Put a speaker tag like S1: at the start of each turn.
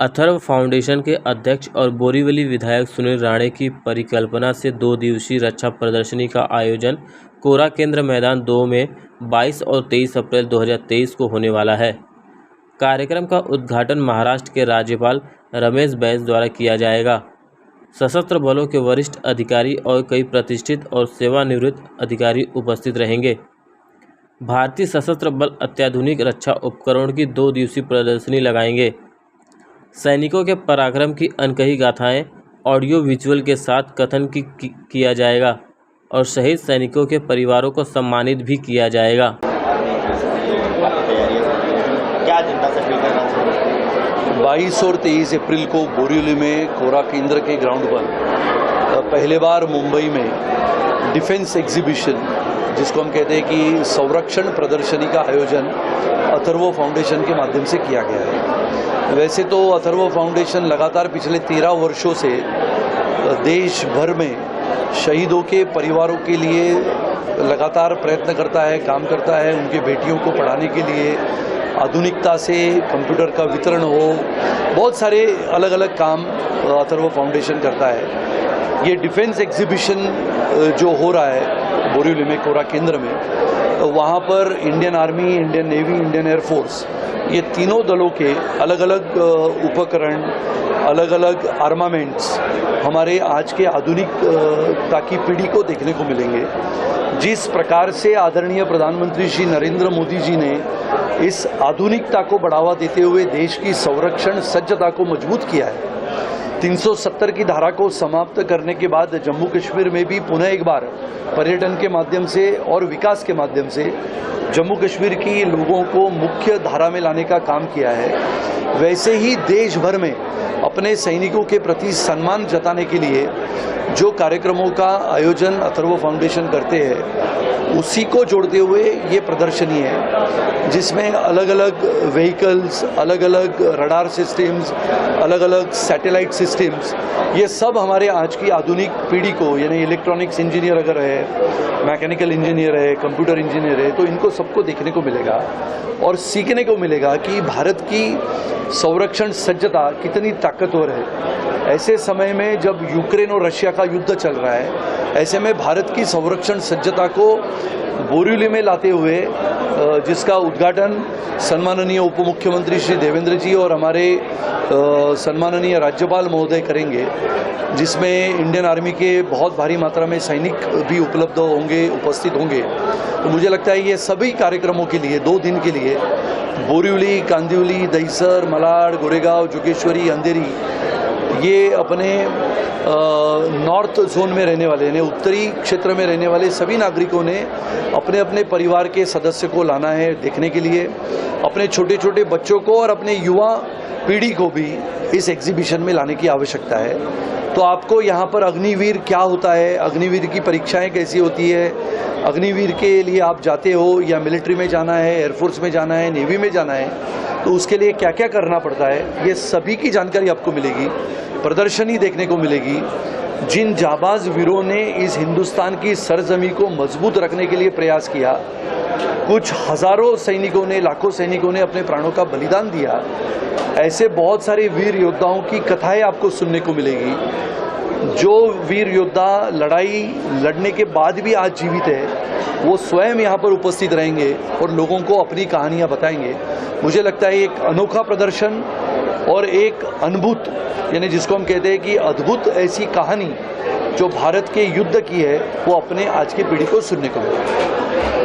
S1: Atharva foundation के अध्यक्ष और बोरीवली विधायक सुनील राणे की परिकल्पना से 2 दिवसीय रक्षा प्रदर्शनी का आयोजन कोरा केंद्र मैदान 2 में 22 और 23 अप्रैल 2023 को होने वाला है। कार्यक्रम का उद्घाटन महाराष्ट्र के राज्यपाल रमेश बैस द्वारा किया जाएगा। सशस्त्र बलों के वरिष्ठ अधिकारी और कई प्रतिष्ठित और सेवानिवृत्त अधिकारी उपस्थित रहेंगे। भारतीय सशस्त्र बल अत्याधुनिक रक्षा उपकरणों की 2 दिवसीय प्रदर्शनी लगाएंगे। सैनिकों के पराक्रम की अनकही गाथाएं ऑडियो विजुअल के साथ कथन किया जाएगा और शहीद सैनिकों के परिवारों को सम्मानित भी किया जाएगा।
S2: क्या जनता से अपील करना चाहिए? 22 और 23 अप्रैल को बोरीवली में कोरा केंद्र के ग्राउंड पर पहले बार मुंबई में डिफेंस एग्जीबिशन, जिसको हम कहते हैं कि संरक्षण प्रदर्शनी का आयोजन अथर्व फाउंडेशन के माध्यम से किया गया है। वैसे तो अथर्व फाउंडेशन लगातार पिछले 13 वर्षों से देश भर में शहीदों के परिवारों के लिए लगातार प्रयत्न करता है, काम करता है। उनके बेटियों को पढ़ाने के लिए आधुनिकता से कंप्यूटर का वितरण हो, बहुत सारे अलग अलग काम अथर्व फाउंडेशन करता है। ये डिफेंस एग्जीबिशन जो हो रहा है बोरीवली में कोरा केंद्र में, वहाँ पर Indian army, Indian navy, Indian air force, ये तीनों दलों के अलग अलग उपकरण, अलग अलग आर्मामेंट्स हमारे आज के आधुनिकता की पीढ़ी को देखने को मिलेंगे। जिस प्रकार से आदरणीय प्रधानमंत्री श्री नरेंद्र मोदी जी ने इस आधुनिकता को बढ़ावा देते हुए देश की संरक्षण सज्जता को मजबूत किया है, 370 की धारा को समाप्त करने के बाद जम्मू कश्मीर में भी पुनः एक बार पर्यटन के माध्यम से और विकास के माध्यम से जम्मू कश्मीर की लोगों को मुख्य धारा में लाने का काम किया है। वैसे ही देश भर में अपने सैनिकों के प्रति सम्मान जताने के लिए जो कार्यक्रमों का आयोजन अथर्व फाउंडेशन करते हैं, उसी को जोड़ते हुए ये प्रदर्शनी है, जिसमें अलग अलग व्हीकल्स, अलग अलग रडार सिस्टम्स, अलग अलग सैटेलाइट सिस्टम्स, ये सब हमारे आज की आधुनिक पीढ़ी को, यानी इलेक्ट्रॉनिक्स इंजीनियर अगर है, मैकेनिकल इंजीनियर है, कंप्यूटर इंजीनियर है, तो इनको सबको देखने को मिलेगा और सीखने को मिलेगा कि भारत की संरक्षण सज्जता कितनी ताकतवर है। ऐसे समय में जब यूक्रेन और रशिया का युद्ध चल रहा है, ऐसे में भारत की संरक्षण सज्जता को बोरीवली में लाते हुए, जिसका उद्घाटन सम्माननीय उप मुख्यमंत्री श्री देवेंद्र जी और हमारे सम्माननीय राज्यपाल महोदय करेंगे, जिसमें इंडियन आर्मी के बहुत भारी मात्रा में सैनिक भी उपलब्ध होंगे, उपस्थित होंगे। तो मुझे लगता है ये सभी कार्यक्रमों के लिए 2 दिन के लिए बोरीवली, कांदिवली, दहिसर, मलाड, गोरेगांव, जोगेश्वरी, अंधेरी, ये अपने नॉर्थ जोन में रहने वाले, यानी उत्तरी क्षेत्र में रहने वाले सभी नागरिकों ने अपने अपने परिवार के सदस्य को लाना है देखने के लिए, अपने छोटे छोटे बच्चों को और अपने युवा पीढ़ी को भी इस एग्जीबिशन में लाने की आवश्यकता है। तो आपको यहाँ पर अग्निवीर क्या होता है, अग्निवीर की परीक्षाएं कैसी होती है, अग्निवीर के लिए आप जाते हो या मिलिट्री में जाना है, एयरफोर्स में जाना है, नेवी में जाना है, तो उसके लिए क्या क्या करना पड़ता है, ये सभी की जानकारी आपको मिलेगी। प्रदर्शनी देखने को मिलेगी। जिन जाबाज वीरों ने इस हिंदुस्तान की सरजमी को मजबूत रखने के लिए प्रयास किया, कुछ हजारों सैनिकों ने, लाखों सैनिकों ने अपने प्राणों का बलिदान दिया, ऐसे बहुत सारे वीर योद्धाओं की कथाएं आपको सुनने को मिलेगी। जो वीर योद्धा लड़ाई लड़ने के बाद भी आज जीवित है, वो स्वयं यहाँ पर उपस्थित रहेंगे और लोगों को अपनी कहानियाँ बताएंगे। मुझे लगता है एक अनोखा प्रदर्शन और एक अद्भुत, यानी जिसको हम कहते हैं कि अद्भुत ऐसी कहानी जो भारत के युद्ध की है, वो अपने आज की पीढ़ी को सुनने को मिलेगी।